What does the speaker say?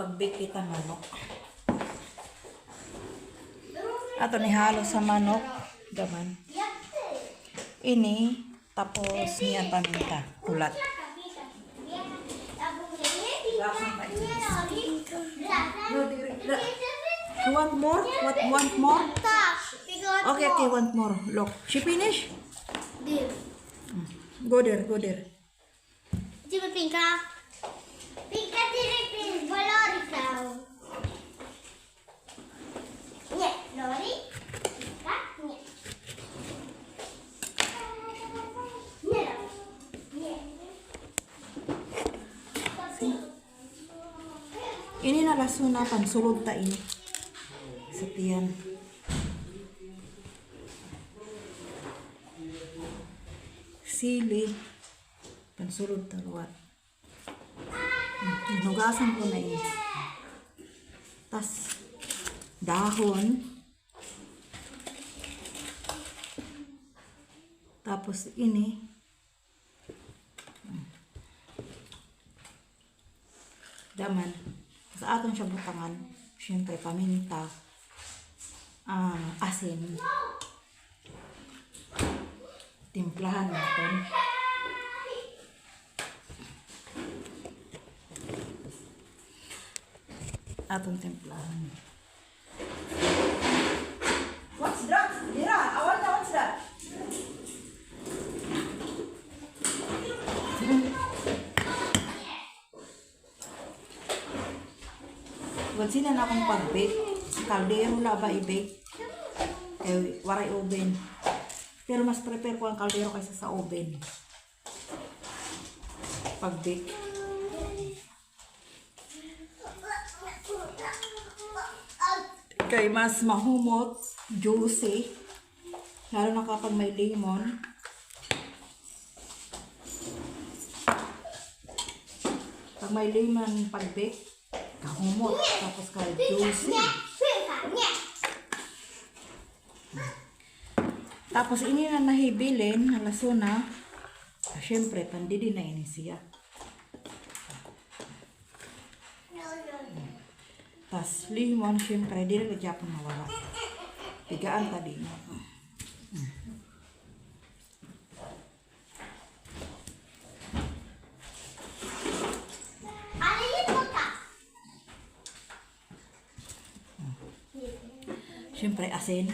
pagbake kita manok. Ato ni halo sa manok. Gaman. Ini. Tapos niyan paminta. Ulat. You want more? Want more? Okay, want more. Look. She finish? Go there. Pinka diri bolori kau. Nye, lori. Pinka, nye. Ini na lasuna pansulod ta ini. Sa tiyan. Sili. Pansulod ta luwat. Hinugasan ko na ini. Tas dahon. Tapos ini. Daman. Sa aton siya butangan. Siyempre paminta. Asin. Timplahan natin. Atong timplahan. What's that? Mira, what's that? Sila na akong pag-bake. Kaldero na ba i-bake? Waray oven. Pero mas prepare ko ang kaldero kaysa sa oven. Pag-bake. Kaya mas mahumot, juicy. Lalo na kapag may lemon. Pag may lemon pag-bake, kahumot, tapos ka-juicy. Tapos ini na nahibilin, na lasuna. Siyempre, pandidi na ini siya. Tapos limon, siyempre, di na Japon mawala. Tigaan tadi. Siyempre, asin.